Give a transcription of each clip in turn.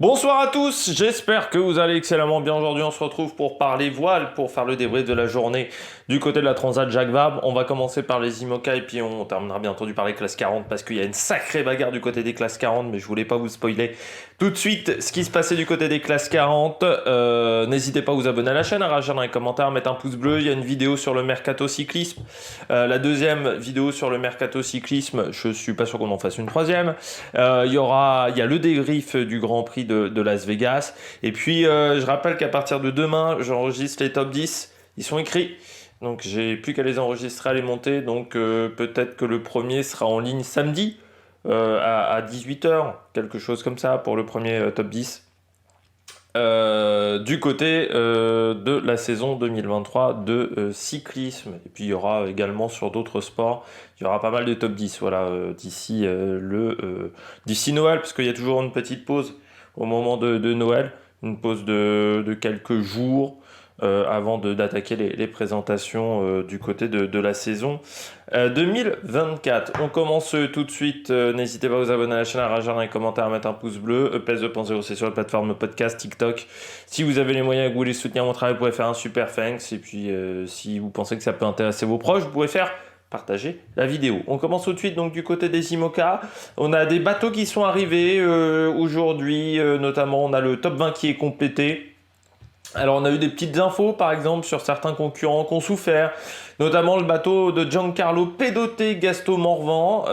Bonsoir à tous, j'espère que vous allez excellemment bien. Aujourd'hui on se retrouve pour parler voile, pour faire le débrief de la journée du côté de la Transat Jacques Vabre. On va commencer par les IMOCA et puis on terminera bien entendu par les classes 40 parce qu'il y a une sacrée bagarre du côté des classes 40, mais je voulais pas vous spoiler tout de suite ce qui se passait du côté des classes 40. N'hésitez pas à vous abonner à la chaîne, à réagir dans les commentaires, à mettre un pouce bleu. Il y a une vidéo sur le mercato cyclisme, la deuxième vidéo sur le mercato cyclisme, je suis pas sûr qu'on en fasse une troisième. Il y a le débrief du Grand Prix de Las Vegas. Et puis, je rappelle qu'à partir de demain, j'enregistre les top 10. Ils sont écrits. Donc, j'ai plus qu'à les enregistrer, à les monter. Donc, peut-être que le premier sera en ligne samedi à 18h. Quelque chose comme ça pour le premier top 10. Du côté de la saison 2023 de cyclisme. Et puis il y aura également sur d'autres sports, il y aura pas mal de top 10 voilà, d'ici Noël, parce qu'il y a toujours une petite pause au moment de Noël, une pause de quelques jours avant d'attaquer les présentations du côté de la saison 2024. On commence tout de suite. N'hésitez pas à vous abonner à la chaîne, à réagir dans les commentaires, à mettre un pouce bleu. EPS 2.0, c'est sur la plateforme podcast, TikTok. Si vous avez les moyens et que vous voulez soutenir mon travail, vous pouvez faire un super thanks. Et puis, si vous pensez que ça peut intéresser vos proches, vous pouvez faire partager la vidéo. On commence tout de suite donc du côté des IMOCA. On a des bateaux qui sont arrivés aujourd'hui, notamment on a le top 20 qui est complété. Alors on a eu des petites infos par exemple sur certains concurrents qui ont souffert, notamment le bateau de Giancarlo Pedoté, Gaston Morvan.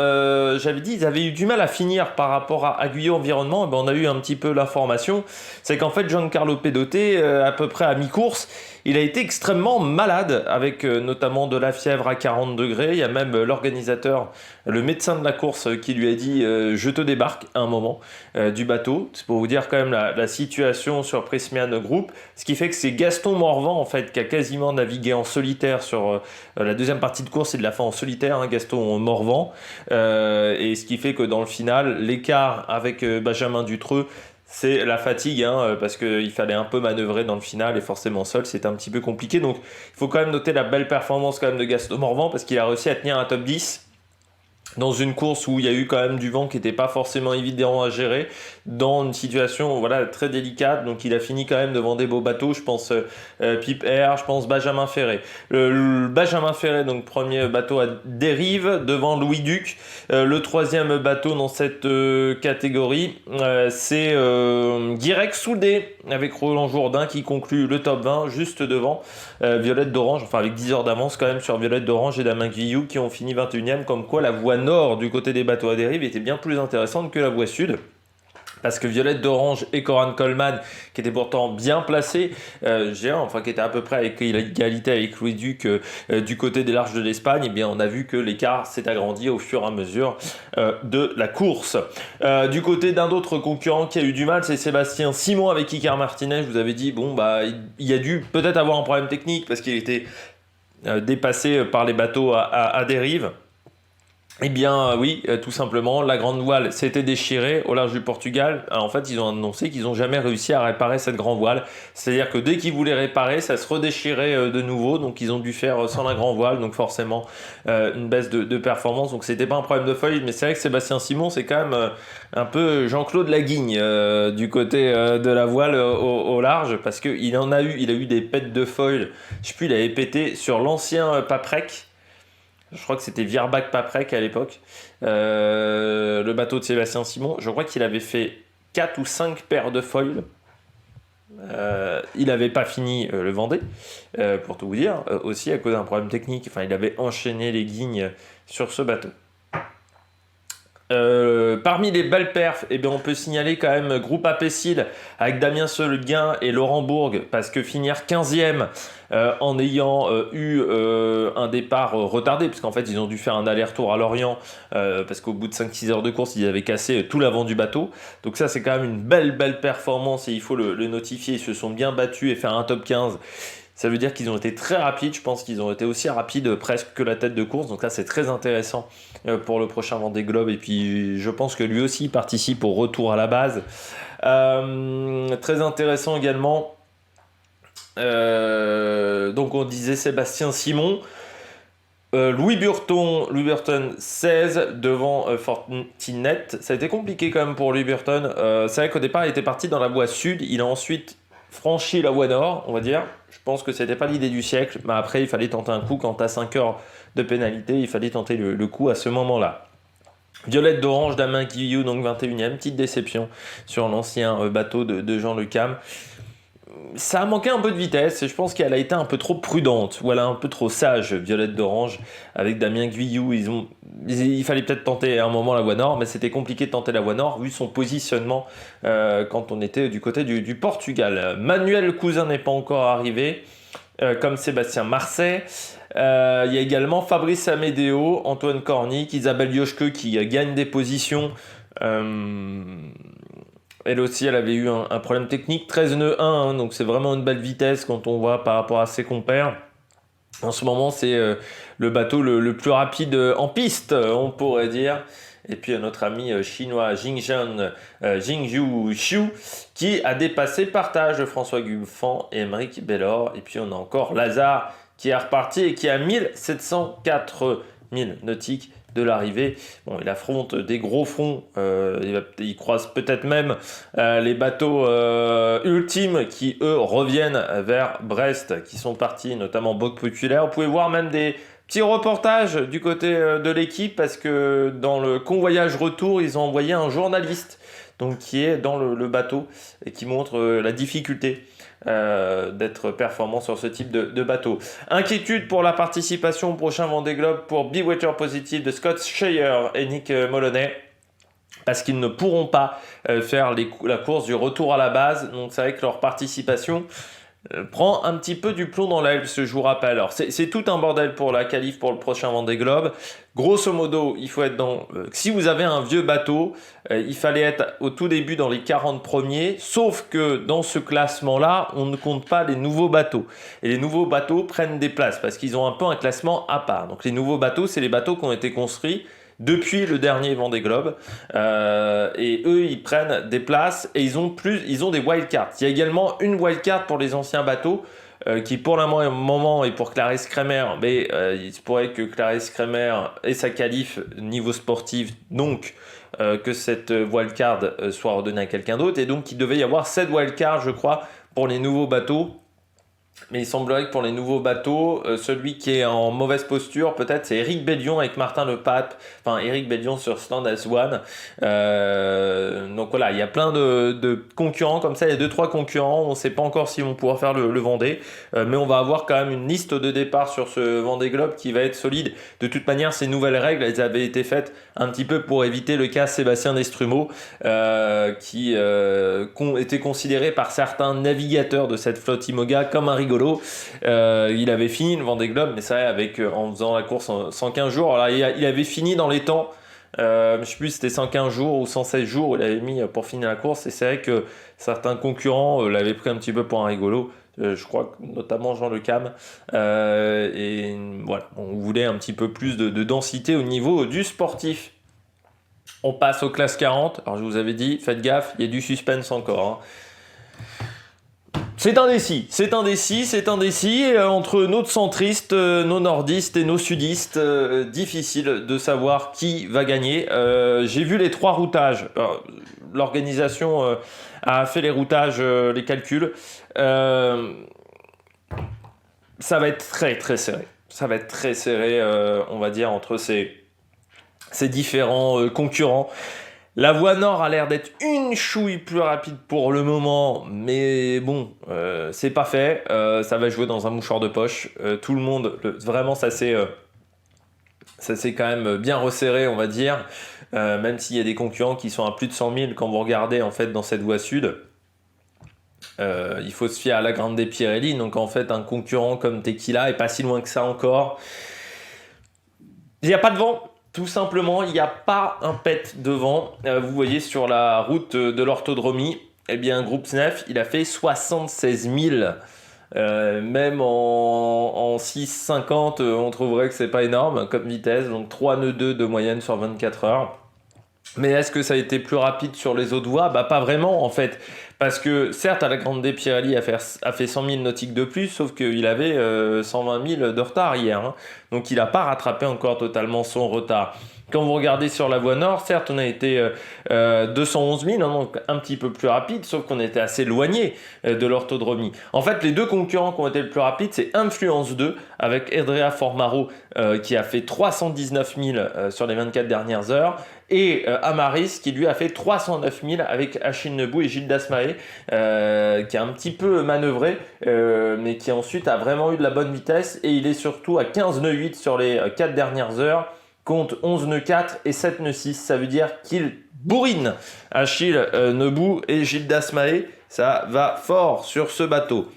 J'avais dit ils avaient eu du mal à finir par rapport à Aguillon Environnement. Et ben, on a eu un petit peu l'information, c'est qu'en fait Giancarlo Pedoté, à peu près à mi-course, il a été extrêmement malade avec notamment de la fièvre à 40 degrés. Il y a même l'organisateur, le médecin de la course qui lui a dit je te débarque à un moment du bateau. C'est pour vous dire quand même la situation sur Prysmian Group. Ce qui fait que c'est Gaston Morvan en fait qui a quasiment navigué en solitaire sur la deuxième partie de course et de la fin en solitaire, hein, Gaston Morvan. Et ce qui fait que dans le final, l'écart avec Benjamin Dutreux, c'est la fatigue, hein, parce qu'il fallait un peu manœuvrer dans le final et forcément seul, c'était un petit peu compliqué. Donc il faut quand même noter la belle performance quand même de Gaston Morvan parce qu'il a réussi à tenir un top 10 dans une course où il y a eu quand même du vent qui n'était pas forcément évident à gérer, dans une situation voilà, très délicate. Donc il a fini quand même devant des beaux bateaux, je pense Pip Air, je pense Benjamin Ferré. Le Benjamin Ferré, donc premier bateau à dérive, devant Louis Duc. Le troisième bateau dans cette catégorie, c'est Guirec Soudé, avec Roland Jourdain qui conclut le top 20, juste devant Violette d'Orange, enfin avec 10 heures d'avance quand même sur Violette d'Orange et Damien Guillou qui ont fini 21e, comme quoi la voie nord du côté des bateaux à dérive était bien plus intéressante que la voie sud. Parce que Violette d'Orange et Coran Coleman, qui étaient pourtant bien placés, qui étaient à peu près avec l'égalité avec Louis Duc du côté des larges de l'Espagne, eh bien on a vu que l'écart s'est agrandi au fur et à mesure de la course. Du côté d'un autre concurrent qui a eu du mal, c'est Sébastien Simon avec Icar Martinez. Je vous avais dit, il a dû peut-être avoir un problème technique parce qu'il était dépassé par les bateaux à dérive. Eh bien oui, tout simplement, la grande voile s'était déchirée au large du Portugal. Alors, en fait, ils ont annoncé qu'ils n'ont jamais réussi à réparer cette grande voile. C'est-à-dire que dès qu'ils voulaient réparer, ça se redéchirait de nouveau. Donc ils ont dû faire sans la grande voile. Donc forcément, une baisse de performance. Donc c'était pas un problème de feuille. Mais c'est vrai que Sébastien Simon, c'est quand même un peu Jean-Claude Laguigne du côté de la voile au large. Parce qu'il a eu des pètes de foil. Je sais plus, il avait pété sur l'ancien Paprec. Je crois que c'était Vierbach-Paprec à l'époque, le bateau de Sébastien Simon. Je crois qu'il avait fait 4 ou 5 paires de foils. Il n'avait pas fini le Vendée, pour tout vous dire, aussi à cause d'un problème technique. Enfin, il avait enchaîné les guignes sur ce bateau. Parmi les belles perfs, on peut signaler quand même Groupe Apécile avec Damien Seguin et Laurent Bourg, parce que finir 15e en ayant eu un départ retardé, parce qu'en fait ils ont dû faire un aller-retour à Lorient, parce qu'au bout de 5-6 heures de course ils avaient cassé tout l'avant du bateau. Donc ça c'est quand même une belle performance et il faut le notifier. Ils se sont bien battus et faire un top 15. Ça veut dire qu'ils ont été très rapides. Je pense qu'ils ont été aussi rapides presque que la tête de course. Donc là, c'est très intéressant pour le prochain Vendée Globe. Et puis, je pense que lui aussi participe au retour à la base. Très intéressant également. Donc, on disait Sébastien Simon. Louis Burton 16 devant Fortinet. Ça a été compliqué quand même pour Louis Burton. C'est vrai qu'au départ, il était parti dans la voie sud. Il a ensuite franchi la voie nord, on va dire. Je pense que c'était pas l'idée du siècle. Mais après, il fallait tenter un coup. Quand tu as 5 heures de pénalité, il fallait tenter le coup à ce moment-là. Violette d'Orange, Damien Guillou, donc 21e. Petite déception sur l'ancien bateau de Jean Le Cam. Ça a manqué un peu de vitesse et je pense qu'elle a été un peu trop prudente, ou elle a un peu trop sage, Violette d'Orange, avec Damien Guyou. Il fallait peut-être tenter à un moment la voie nord, mais c'était compliqué de tenter la voie nord vu son positionnement quand on était du côté du Portugal. Manuel Cousin n'est pas encore arrivé, comme Sébastien Marseille. Il y a également Fabrice Amédéo, Antoine Cornic, Isabelle Yoshke qui gagne des positions. Elle aussi, elle avait eu un problème technique, 13 nœuds 1, hein, donc c'est vraiment une belle vitesse quand on voit par rapport à ses compères. En ce moment, c'est le bateau le plus rapide en piste, on pourrait dire. Et puis notre ami chinois Jingju Xiu qui a dépassé partage François Guffan et Émeric Bellor. Et puis on a encore Lazare qui est reparti et qui a 1704 000 nautiques de l'arrivée. Bon, il affronte des gros fonds, il croise peut-être même les bateaux ultimes qui eux reviennent vers Brest, qui sont partis, notamment Boc Populaire. Vous pouvez voir même des petits reportages du côté de l'équipe parce que dans le convoyage retour, ils ont envoyé un journaliste donc, qui est dans le bateau et qui montre la difficulté d'être performant sur ce type de bateau. Inquiétude pour la participation au prochain Vendée Globe pour Be Water Positive de Scott Scheyer et Nick Moloney, parce qu'ils ne pourront pas faire la course du retour à la base. Donc c'est vrai que leur participation prend un petit peu du plomb dans l'aile, parce que je vous rappelle, alors c'est tout un bordel pour la qualif pour le prochain Vendée Globe. Grosso modo, il faut être dans... si vous avez un vieux bateau, il fallait être au tout début dans les 40 premiers, sauf que dans ce classement-là, on ne compte pas les nouveaux bateaux. Et les nouveaux bateaux prennent des places, parce qu'ils ont un peu un classement à part. Donc les nouveaux bateaux, c'est les bateaux qui ont été construits depuis le dernier Vendée Globe, et eux ils prennent des places et ils ont des wildcards. Il y a également une wildcard pour les anciens bateaux qui pour le moment est pour Clarisse Kremer, mais il se pourrait que Clarisse Kremer ait sa qualif niveau sportif, donc que cette wildcard soit redonnée à quelqu'un d'autre, et donc il devait y avoir 7 wildcards je crois pour les nouveaux bateaux. Mais il semblerait que pour les nouveaux bateaux, celui qui est en mauvaise posture, peut-être, c'est Eric Bellion avec Martin Le Pape. Enfin, Eric Bellion sur Stand as One. Donc voilà, il y a plein de concurrents comme ça. Il y a 2-3 concurrents. On ne sait pas encore si on pourra faire le Vendée. Mais on va avoir quand même une liste de départ sur ce Vendée Globe qui va être solide. De toute manière, ces nouvelles règles, elles avaient été faites un petit peu pour éviter le cas Sébastien Destrumeau, qui était considéré par certains navigateurs de cette flotte IMOGA comme un rigolo. Il avait fini le Vendée Globe, mais c'est vrai, en faisant la course en 115 jours. Alors, il avait fini dans les temps. Je ne sais plus si c'était 115 jours ou 116 jours il avait mis pour finir la course. Et c'est vrai que certains concurrents l'avaient pris un petit peu pour un rigolo. Je crois que notamment Jean Le Cam. Et voilà, on voulait un petit peu plus de densité au niveau du sportif. On passe aux classes 40. Alors je vous avais dit, faites gaffe, il y a du suspense encore. C'est indécis entre nos centristes, nos nordistes et nos sudistes. Difficile de savoir qui va gagner. J'ai vu les 3 routages. Alors, l'organisation a fait les routages, les calculs. Ça va être très très serré. Ça va être très serré, on va dire, entre ces différents concurrents. La voie nord a l'air d'être une chouille plus rapide pour le moment, mais bon, c'est pas fait. Ça va jouer dans un mouchoir de poche. Tout le monde, vraiment, ça s'est quand même bien resserré, on va dire. Même s'il y a des concurrents qui sont à plus de 100 000 quand vous regardez en fait dans cette voie sud. Il faut se fier à la Grande des Pirelli. Donc en fait, un concurrent comme Tequila est pas si loin que ça encore. Il n'y a pas de vent. Tout simplement, il n'y a pas un pet de vent. Vous voyez sur la route de l'orthodromie, eh bien, Groupe SNEF, il a fait 76 000. Même en 6,50, on trouverait que c'est pas énorme comme vitesse. Donc 3 nœuds 2 de moyenne sur 24 heures. Mais est-ce que ça a été plus rapide sur les autres voies ? Bah pas vraiment en fait. Parce que certes, à la Grande Pirelli a fait 100 000 nautiques de plus, sauf qu'il avait 120 000 de retard hier, hein. Donc il n'a pas rattrapé encore totalement son retard. Quand vous regardez sur la voie nord, certes, on a été 211 000, hein, donc un petit peu plus rapide, sauf qu'on était assez éloigné de l'orthodromie. En fait, les deux concurrents qui ont été le plus rapides, c'est Influence 2 avec Andrea Formaro qui a fait 319 000 sur les 24 dernières heures. Et Amaris qui lui a fait 309 000 avec Achille Nebou et Gilles Dasmaé qui a un petit peu manœuvré mais qui ensuite a vraiment eu de la bonne vitesse et il est surtout à 15 nœuds 8 sur les 4 dernières heures, compte 11 nœuds 4 et 7 nœuds 6, ça veut dire qu'il bourrine Achille Nebou et Gilles Dasmaé, ça va fort sur ce bateau.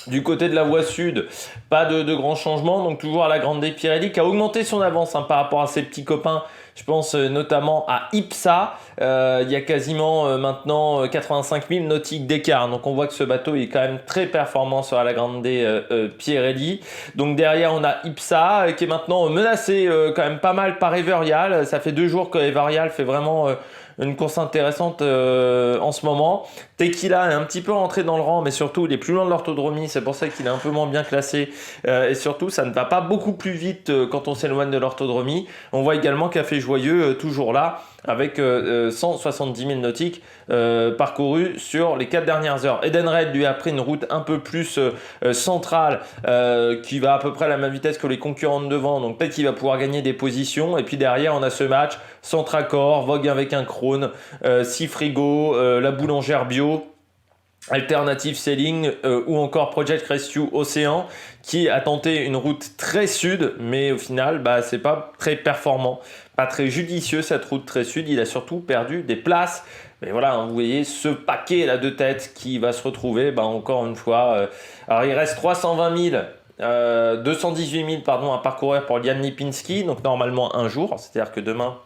Du côté de la voie sud, pas de grands changements, donc toujours à la Grande Pirelli qui a augmenté son avance par rapport à ses petits copains. Je pense notamment à Ipsa, il y a quasiment maintenant 85 000 nautiques d'écart. Donc on voit que ce bateau est quand même très performant sur la Grande Pirelli. Donc derrière on a Ipsa qui est maintenant menacé quand même pas mal par Everial. Ça fait 2 jours que Everial fait vraiment une course intéressante en ce moment. Tequila est un petit peu rentré dans le rang, mais surtout il est plus loin de l'orthodromie, c'est pour ça qu'il est un peu moins bien classé. Et surtout, ça ne va pas beaucoup plus vite quand on s'éloigne de l'orthodromie. On voit également Café Joyeux toujours là, avec 170 000 nautiques parcourus sur les 4 dernières heures. Edenred lui a pris une route un peu plus centrale, qui va à peu près à la même vitesse que les concurrents de devant, donc peut-être qu'il va pouvoir gagner des positions. Et puis derrière, on a ce match, Centracor, Vogue avec un Krone, Sifrigo, la boulangère bio, Alternative Selling ou encore Project Rescue Océan qui a tenté une route très sud, mais au final c'est pas très performant, pas très judicieux cette route très sud. Il a surtout perdu des places, mais voilà, hein, vous voyez ce paquet là de tête qui va se retrouver encore une fois. Alors il reste 320 000 218 000 à parcourir pour Jan Lipinski, donc normalement un jour, c'est-à-dire que demain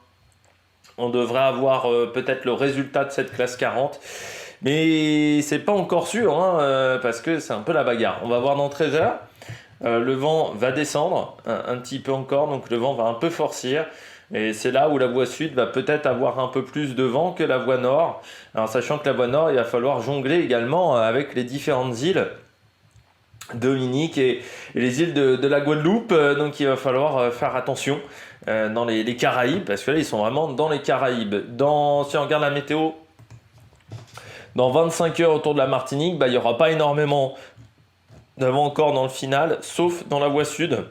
on devrait avoir peut-être le résultat de cette classe 40. Mais c'est pas encore sûr, hein, parce que c'est un peu la bagarre. On va voir dans 13 heures. Le vent va descendre un petit peu encore, donc le vent va un peu forcir. Et c'est là où la voie sud va peut-être avoir un peu plus de vent que la voie nord. Alors sachant que la voie nord, il va falloir jongler également avec les différentes îles. Dominique et les îles de la Guadeloupe, donc il va falloir faire attention dans les Caraïbes, parce que là ils sont vraiment dans les Caraïbes. Si on regarde la météo, dans 25 heures autour de la Martinique, il n'y aura pas énormément de vent encore dans le final, sauf dans la voie sud.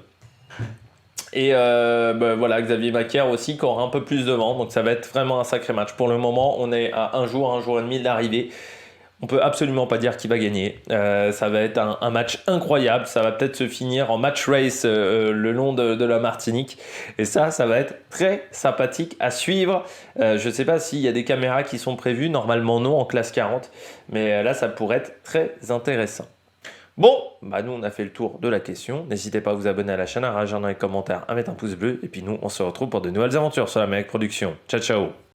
Et voilà, Xavier Macaire aussi qui aura un peu plus de vent, donc ça va être vraiment un sacré match. Pour le moment, on est à un jour et demi de l'arrivée. On peut absolument pas dire qui va gagner. Ça va être un match incroyable. Ça va peut-être se finir en match race le long de la Martinique. Et ça va être très sympathique à suivre. Je ne sais pas s'il y a des caméras qui sont prévues. Normalement non en classe 40. Mais là, ça pourrait être très intéressant. Bon, nous on a fait le tour de la question. N'hésitez pas à vous abonner à la chaîne, à réagir dans les commentaires, à mettre un pouce bleu. Et puis nous, on se retrouve pour de nouvelles aventures sur la Mec Production. Ciao, ciao!